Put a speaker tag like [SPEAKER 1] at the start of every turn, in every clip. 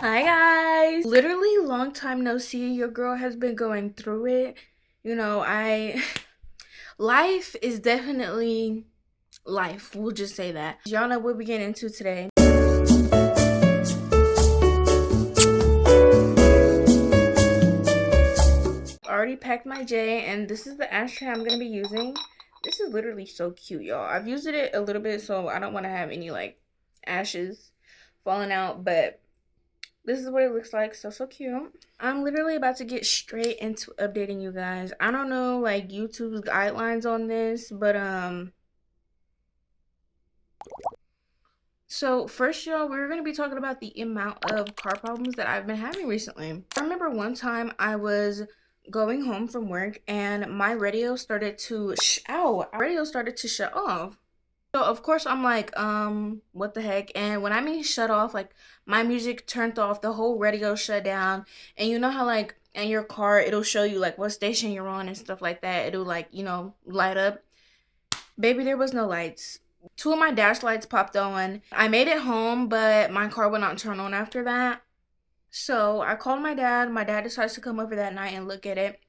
[SPEAKER 1] Hi guys! Literally long time no see. Your girl has been going through it. You know, I life is definitely life. We'll just say that. Y'all know what we get into today. Already packed my J, and this is the ashtray I'm gonna be using. This is literally so cute, y'all. I've used it a little bit, so I don't want to have any like ashes falling out, but this is what it looks like. So cute. I'm literally about to get straight into updating you guys. I don't know like YouTube's guidelines on this, but so first, y'all, we're going to be talking about the amount of car problems that I've been having recently. I remember one time I was going home from work and my radio started to shut off. So of course I'm like, what the heck? And when I mean shut off, like my music turned off, the whole radio shut down. And you know how like in your car it'll show you like what station you're on and stuff like that. It'll like, light up. Baby, there was no lights. Two of my dash lights popped on. I made it home, but my car would not turn on after that. So I called my dad. My dad decides to come over that night and look at it.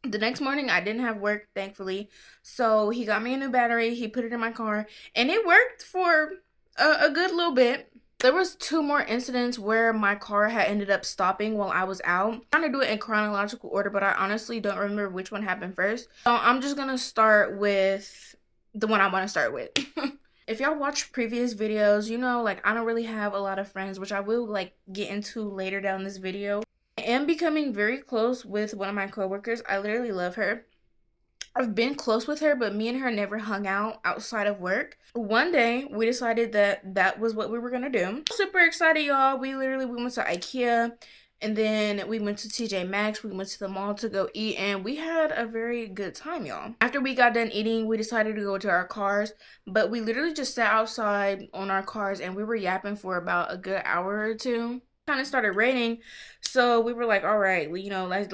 [SPEAKER 1] The next morning I didn't have work, thankfully, so he got me a new battery. He put it in my car and it worked for a good little bit. There was two more incidents where my car had ended up stopping while I was out. I'm trying to do it in chronological order, but I honestly don't remember which one happened first, so I'm just gonna start with the one I want to start with. If y'all watch previous videos, you know like I don't really have a lot of friends, which I will like get into later down this video. I am becoming very close with one of my coworkers. I literally love her. I've been close with her, but me and her never hung out outside of work. One day, we decided that that was what we were gonna do. Super excited, y'all. We went to IKEA, and then we went to TJ Maxx. We went to the mall to go eat, and we had a very good time, y'all. After we got done eating, we decided to go to our cars, but we literally just sat outside on our cars, and we were yapping for about a good hour or two. Kind of started raining, so we were like, all right, let's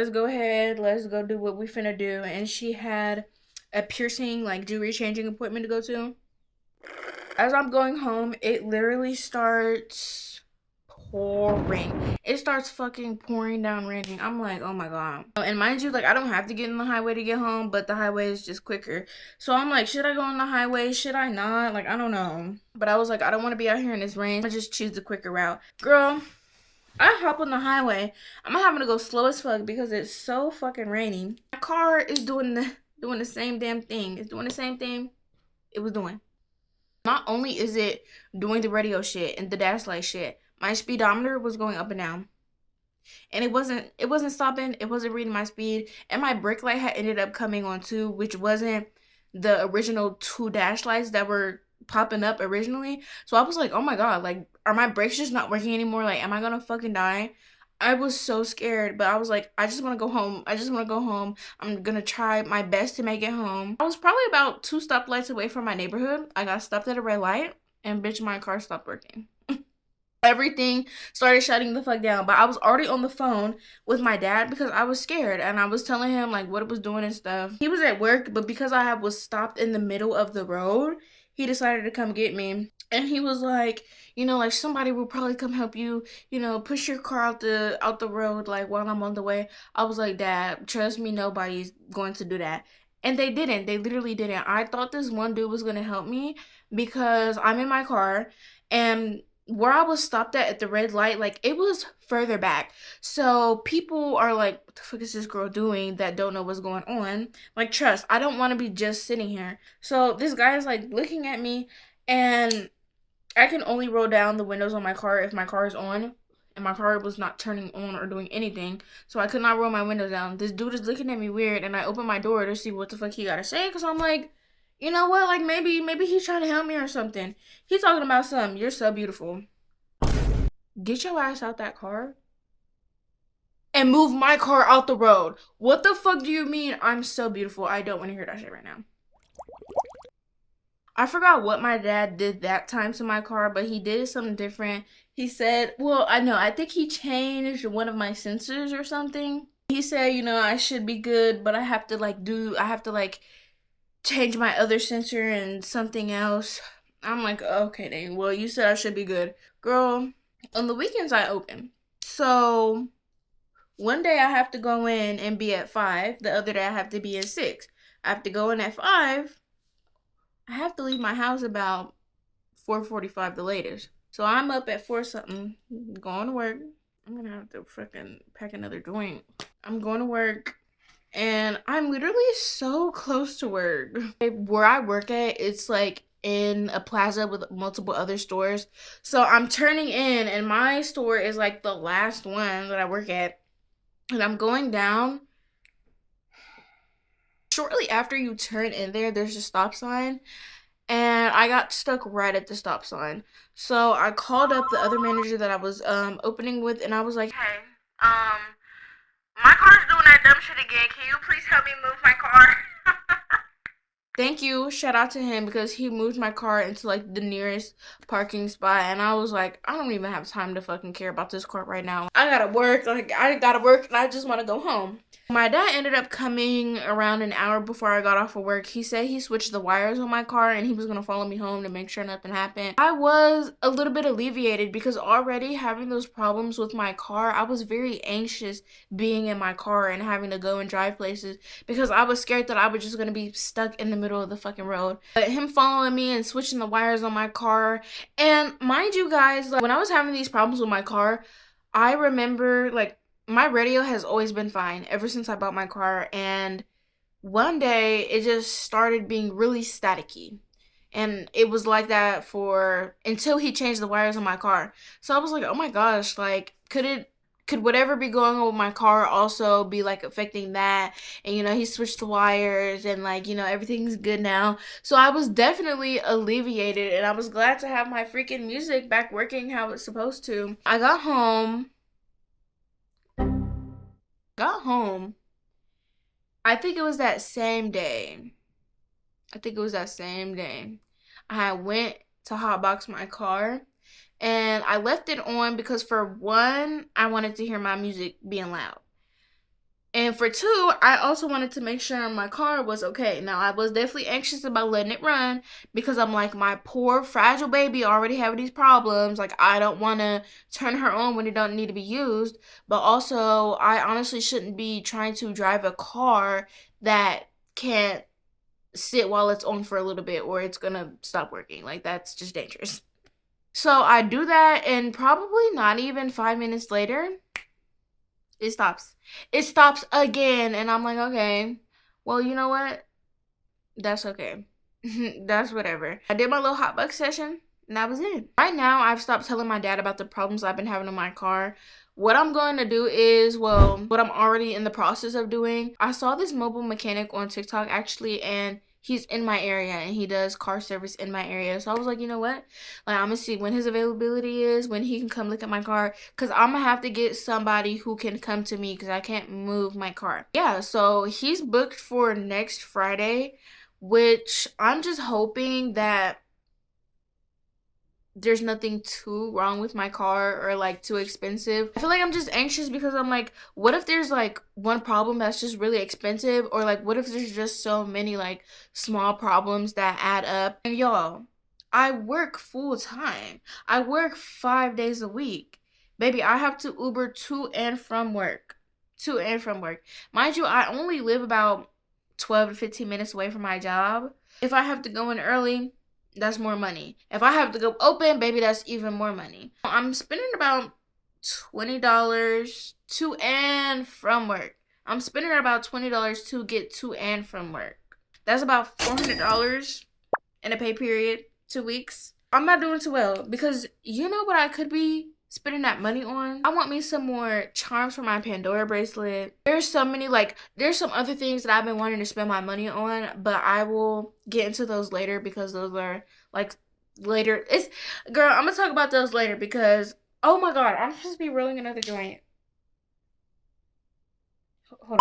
[SPEAKER 1] go ahead, let's go do what we finna do. And she had a piercing like jewelry changing appointment to go to. As I'm going home, it literally starts pouring. It starts fucking pouring down raining. I'm like, oh my god. And mind you, like I don't have to get in the highway to get home, but the highway is just quicker. So I'm like, should I go on the highway? Should I not? Like I don't know. But I was like, I don't want to be out here in this rain. I just choose the quicker route. Girl, I hop on the highway. I'm having to go slow as fuck because it's so fucking raining. My car is doing the same damn thing. It's doing the same thing it was doing. Not only is it doing the radio shit and the dash light shit, my speedometer was going up and down. And it wasn't stopping, it wasn't reading my speed, and my brake light had ended up coming on too, which wasn't the original two dash lights that were popping up originally. So I was like, oh my god, like are my brakes just not working anymore? Like am I gonna fucking die? I was so scared, but I was like, I just want to go home. I just want to go home. I'm gonna try my best to make it home. I was probably about 2 stoplights away from my neighborhood. I got stopped at a red light, and bitch, my car stopped working. Everything started shutting the fuck down, but I was already on the phone with my dad because I was scared, and I was telling him like what it was doing and stuff. He was at work, but because I was stopped in the middle of the road, he decided to come get me. And he was like, like somebody will probably come help you, push your car out the road like while I'm on the way. I was like, Dad, trust me, nobody's going to do that. And they didn't. They literally didn't. I thought this one dude was gonna help me because I'm in my car, and where I was stopped at the red light, like it was further back. So people are like, what the fuck is this girl doing that don't know what's going on? Like, trust, I don't want to be just sitting here. So this guy is like looking at me, and I can only roll down the windows on my car if my car is on, and my car was not turning on or doing anything, so I could not roll my windows down. This dude is looking at me weird, and I open my door to see what the fuck he gotta say, because I'm like, you know what, like maybe he's trying to help me or something. He's talking about something, you're so beautiful. Get your ass out that car and move my car out the road. What the fuck do you mean I'm so beautiful? I don't want to hear that shit right now. I forgot what my dad did that time to my car, but he did something different. He said, well, I think he changed one of my sensors or something. He said, I should be good, but I have to change my other sensor and something else. I'm like, okay then, well, you said I should be good. Girl, On the weekends, I open. So one day I have to go in and be at 5. The other day I have to be at 6. I have to go in at 5. I have to leave my house about 4:45 the latest. So I'm up at 4 something, going to work. I'm gonna have to fucking pack another joint. I'm going to work. And I'm literally so close to work. Where I work at, it's like in a plaza with multiple other stores. So I'm turning in, and my store is like the last one that I work at. And I'm going down. Shortly after you turn in there, there's a stop sign. And I got stuck right at the stop sign. So I called up the other manager that I was opening with, and I was like, "Hey, my car's doing that dumb shit again. Can you please help me move my car?" Thank you. Shout out to him because he moved my car into like the nearest parking spot, and I was like, I don't even have time to fucking care about this car right now. I gotta work. And I just want to go home. My dad ended up coming around an hour before I got off of work. He said he switched the wires on my car and he was going to follow me home to make sure nothing happened. I was a little bit alleviated because already having those problems with my car, I was very anxious being in my car and having to go and drive places because I was scared that I was just going to be stuck in the middle of the fucking road. But him following me and switching the wires on my car, and mind you guys, like when I was having these problems with my car, I remember like my radio has always been fine ever since I bought my car, and one day it just started being really staticky. And it was like that for until he changed the wires on my car. So I was like, "Oh my gosh, like could whatever be going on with my car also be like affecting that?" And he switched the wires and like, everything's good now. So I was definitely alleviated and I was glad to have my freaking music back working how it's supposed to. I got home. I think it was that same day. I went to hotbox my car and I left it on because for one, I wanted to hear my music being loud. And for two, I also wanted to make sure my car was okay. Now, I was definitely anxious about letting it run because I'm like, my poor fragile baby already having these problems. Like, I don't want to turn her on when it don't need to be used. But also, I honestly shouldn't be trying to drive a car that can't sit while it's on for a little bit or it's going to stop working. Like, that's just dangerous. So I do that and probably not even 5 minutes later, it stops. It stops again. And I'm like, okay, well, you know what? That's okay. That's whatever. I did my little hotbox session and that was it. Right now, I've stopped telling my dad about the problems I've been having in my car. What I'm going to do is, well, what I'm already in the process of doing. I saw this mobile mechanic on TikTok actually, and he's in my area and he does car service in my area. So I was like, you know what? Like, I'm gonna see when his availability is, when he can come look at my car. Cause I'm gonna have to get somebody who can come to me because I can't move my car. Yeah, so he's booked for next Friday, which I'm just hoping that there's nothing too wrong with my car or like too expensive. I feel like I'm just anxious because I'm like, what if there's like one problem that's just really expensive, or like what if there's just so many like small problems that add up? And y'all, I work full time. I work 5 days a week. Baby, I have to Uber to and from work. To and from work. Mind you, I only live about 12 to 15 minutes away from my job. If I have to go in early, that's more money. If I have to go open, baby, that's even more money. I'm spending about $20 to and from work. I'm spending about $20 to get to and from work. That's about $400 in a pay period, 2 weeks. I'm not doing too well because you know what I could be spending that money on? I want me some more charms for my Pandora bracelet. There's some other things that I've been wanting to spend my money on, but I will get into those later because those are like later. Girl, I'm gonna talk about those later because oh my god, I'm supposed to be rolling another joint. Hold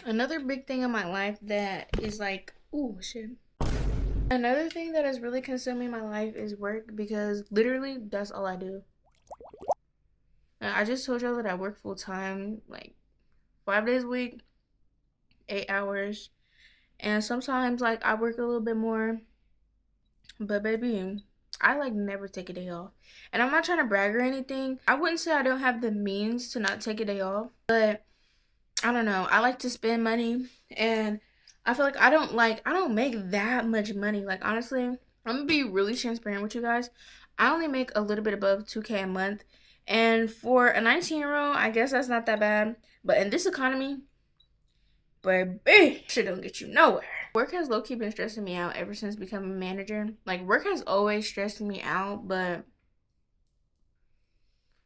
[SPEAKER 1] on. Another big thing in my life that is like, ooh shit. Another thing that is really consuming my life is work because literally that's all I do. I just told y'all that I work full time, like 5 days a week, 8 hours. And sometimes like I work a little bit more. But baby, I like never take a day off. And I'm not trying to brag or anything. I wouldn't say I don't have the means to not take a day off, but I don't know. I like to spend money, and I feel like I don't make that much money. Like honestly, I'm gonna be really transparent with you guys. I only make a little bit above 2K a month. And for a 19-year-old, I guess that's not that bad. But in this economy, baby, shit don't get you nowhere. Work has low-key been stressing me out ever since becoming a manager. Like work has always stressed me out, but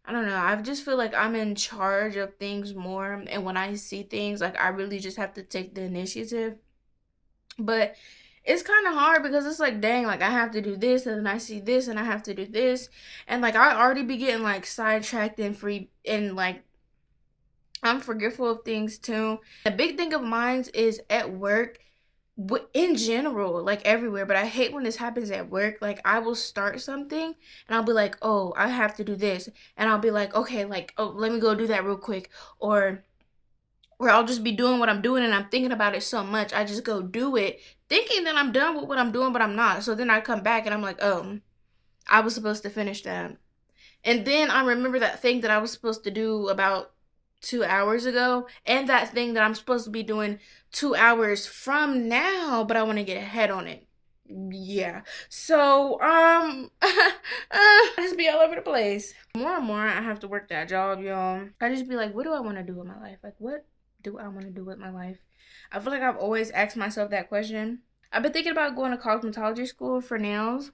[SPEAKER 1] I don't know. I just feel like I'm in charge of things more. And when I see things, like I really just have to take the initiative. But it's kind of hard because it's like, dang, like I have to do this and then I see this and I have to do this. And like I already be getting like sidetracked and free and like I'm forgetful of things too. A big thing of mine is at work in general, like everywhere, but I hate when this happens at work. Like I will start something and I'll be like, oh, I have to do this, and I'll be like, okay, like, oh, let me go do that real quick, or I'll just be doing what I'm doing and I'm thinking about it so much I just go do it thinking that I'm done with what I'm doing, but I'm not. So then I come back and I'm like, oh, I was supposed to finish that. And then I remember that thing that I was supposed to do about 2 hours ago, and that thing that I'm supposed to be doing 2 hours from now, but I want to get ahead on it. Yeah. So, I just be all over the place. More and more, I have to work that job, y'all. I just be like, what do I want to do with my life? Like, what do I want to do with my life? I feel like I've always asked myself that question. I've been thinking about going to cosmetology school for nails.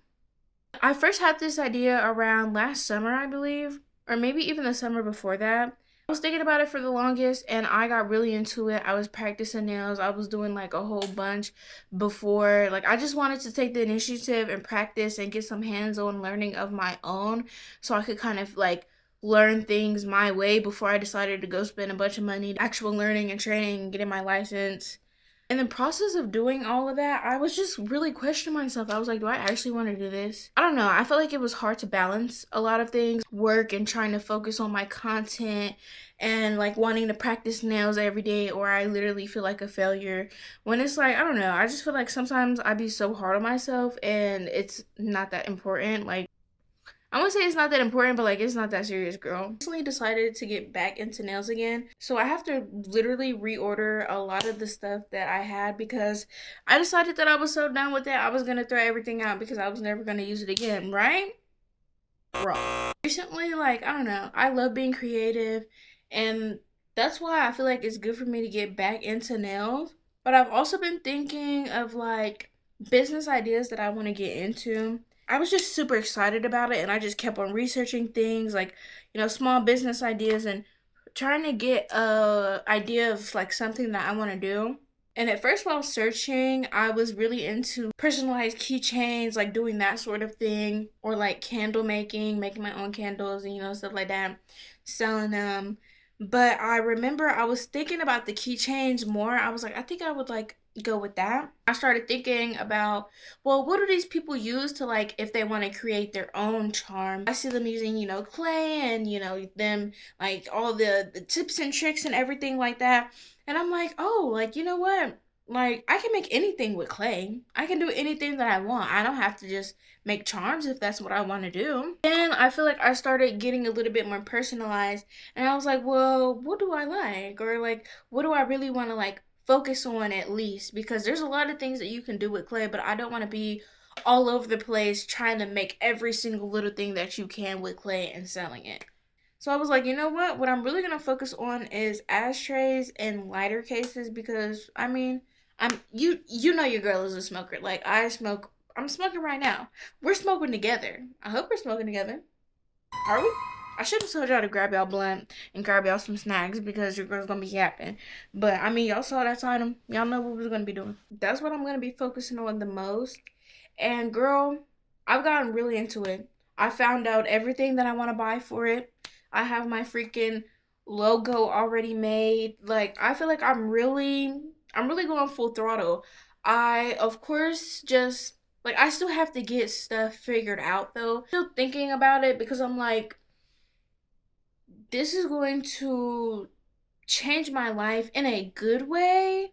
[SPEAKER 1] I first had this idea around last summer, I believe, or maybe even the summer before that. I was thinking about it for the longest and I got really into it. I was practicing nails. I was doing like a whole bunch before. Like I just wanted to take the initiative and practice and get some hands-on learning of my own so I could kind of like learn things my way before I decided to go spend a bunch of money actual learning and training and getting my license. In the process of doing all of that, I was just really questioning myself. I was like, do I actually want to do this? I don't know. I felt like it was hard to balance a lot of things, work and trying to focus on my content and like wanting to practice nails every day, or I literally feel like a failure. When it's like, I don't know. I just feel like sometimes I be so hard on myself and it's not that important. Like, I wouldn't say it's not that important, but like it's not that serious, girl. I recently decided to get back into nails again. So I have to literally reorder a lot of the stuff that I had because I decided that I was so done with it. I was gonna throw everything out because I was never gonna use it again, right? Wrong. Recently, like, I don't know, I love being creative and that's why I feel like it's good for me to get back into nails. But I've also been thinking of like business ideas that I want to get into. I was just super excited about it and I just kept on researching things like, small business ideas and trying to get a idea of like something that I want to do. And at first while searching, I was really into personalized keychains, like doing that sort of thing, or like candle making my own candles and stuff like that, selling them. But I remember I was thinking about the keychains more. I was like, I think I would like go with that. I started thinking about, well, what do these people use to like if they want to create their own charm? I see them using, clay and, them like all the tips and tricks and everything like that. And I'm like, oh, like, you know what? Like, I can make anything with clay. I can do anything that I want. I don't have to just make charms if that's what I want to do. And I feel like I started getting a little bit more personalized. And I was like, well, what do I like? Or like, what do I really want to like focus on at least? Because there's a lot of things that you can do with clay, but I don't want to be all over the place trying to make every single little thing that you can with clay and selling it. So I was like, you know what? What I'm really gonna focus on is ashtrays and lighter cases because I mean, you know your girl is a smoker. Like I smoke. I'm smoking right now. We're smoking together. I hope we're smoking together. Are we? I should have told y'all to grab y'all blunt and grab y'all some snacks because your girl's gonna be yapping. But I mean, y'all saw that item. Y'all know what we're gonna be doing. That's what I'm gonna be focusing on the most. And girl, I've gotten really into it. I found out everything that I want to buy for it. I have my freaking logo already made. Like I feel like I'm really going full throttle. I of course just like I still have to get stuff figured out though. Still thinking about it because I'm like this is going to change my life in a good way,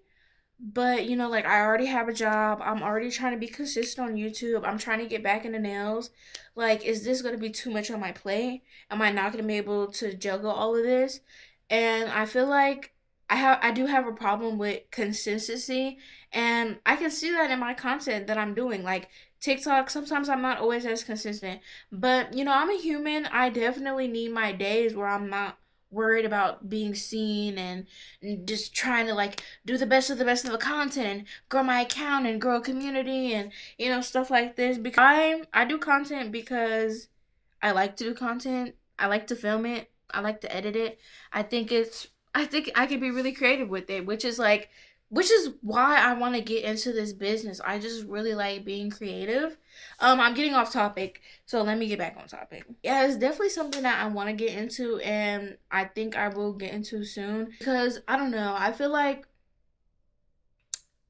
[SPEAKER 1] But you know, like I already have a job. I'm already trying to be consistent on YouTube. I'm trying to get back into nails. Like, is this gonna be too much on my plate? Am I not gonna be able to juggle all of this? And I feel like I do have a problem with consistency, and I can see that in my content that I'm doing. Like TikTok, sometimes I'm not always as consistent. But you know, I'm a human. I definitely need my days where I'm not worried about being seen and just trying to like do the best of the content and grow my account and grow a community and you know stuff like this because I do content because I like to do content. I like to film it. I like to edit it. I think I can be really creative with it, which is why I want to get into this business. I just really like being creative. I'm getting off topic, so let me get back on topic. Yeah, it's definitely something that I want to get into, and I think I will get into soon because I don't know. I feel like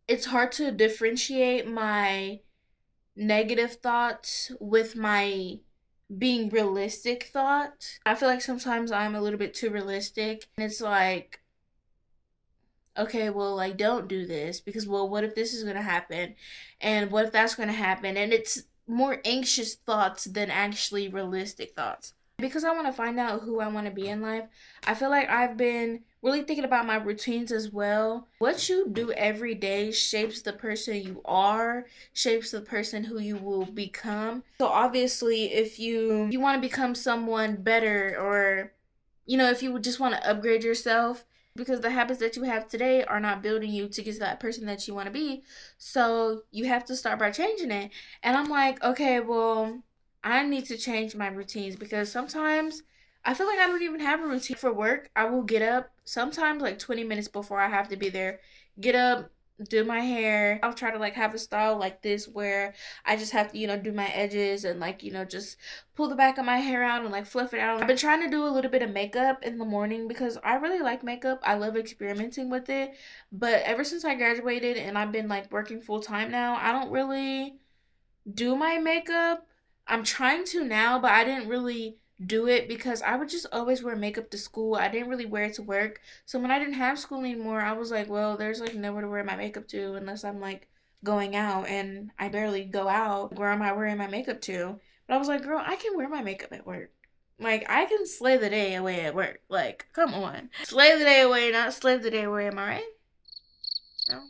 [SPEAKER 1] it's hard to differentiate my negative thoughts with my being realistic thought. I feel like sometimes I'm a little bit too realistic. And it's like, okay, well, like, don't do this because, well, what if this is going to happen? And what if that's going to happen? And it's more anxious thoughts than actually realistic thoughts. Because I want to find out who I want to be in life, I feel like I've been really thinking about my routines as well. What you do every day shapes the person you are, shapes the person who you will become. So obviously, if you want to become someone better or you know, if you would just want to upgrade yourself because the habits that you have today are not building you to get to that person that you want to be. So you have to start by changing it. And I'm like, okay, well, I need to change my routines because sometimes I feel like I don't even have a routine for work. I will get up sometimes like 20 minutes before I have to be there. Get up, do my hair. I'll try to like have a style like this where I just have to, you know, do my edges and like, you know, just pull the back of my hair out and like fluff it out. I've been trying to do a little bit of makeup in the morning because I really like makeup. I love experimenting with it. But ever since I graduated and I've been like working full time now, I don't really do my makeup. I'm trying to now, but I didn't really do it because I would just always wear makeup to school. I didn't really wear it to work. So when I didn't have school anymore, I was like, well, there's like nowhere to wear my makeup to unless I'm like going out and I barely go out. Where am I wearing my makeup to? But I was like, girl, I can wear my makeup at work. Like I can slay the day away at work. Like, come on. Slay the day away, not slave the day away, am I right? No?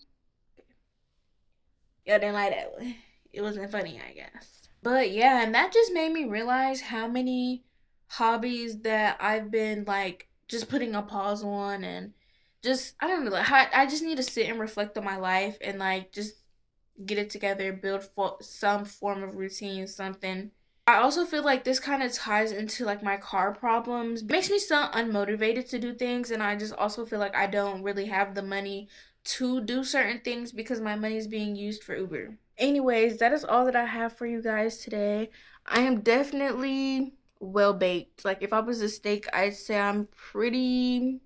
[SPEAKER 1] Y'all didn't like that one. It wasn't funny, I guess. But yeah, and that just made me realize how many hobbies that I've been like just putting a pause on and just I don't know like how I just need to sit and reflect on my life and like just get it together, build some form of routine, something. I also feel like this kind of ties into like my car problems. It makes me so unmotivated to do things, and I just also feel like I don't really have the money to do certain things because my money is being used for Uber. Anyways, that is all that I have for you guys today. I am definitely well baked. Like if I was a steak, I'd say I'm pretty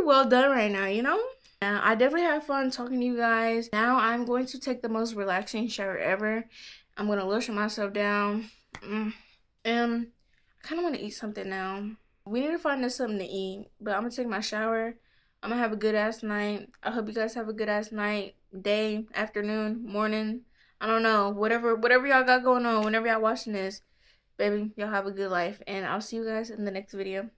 [SPEAKER 1] well done right now, you know? I definitely have fun talking to you guys. Now I'm going to take the most relaxing shower ever. I'm gonna lotion myself down. I kind of want to eat something now. We need to find us something to eat. But I'm gonna take my shower. I'm gonna have a good ass night. I hope you guys have a good ass night, day, afternoon, morning. I don't know. Whatever y'all got going on, whenever y'all watching this, baby, y'all have a good life. And I'll see you guys in the next video.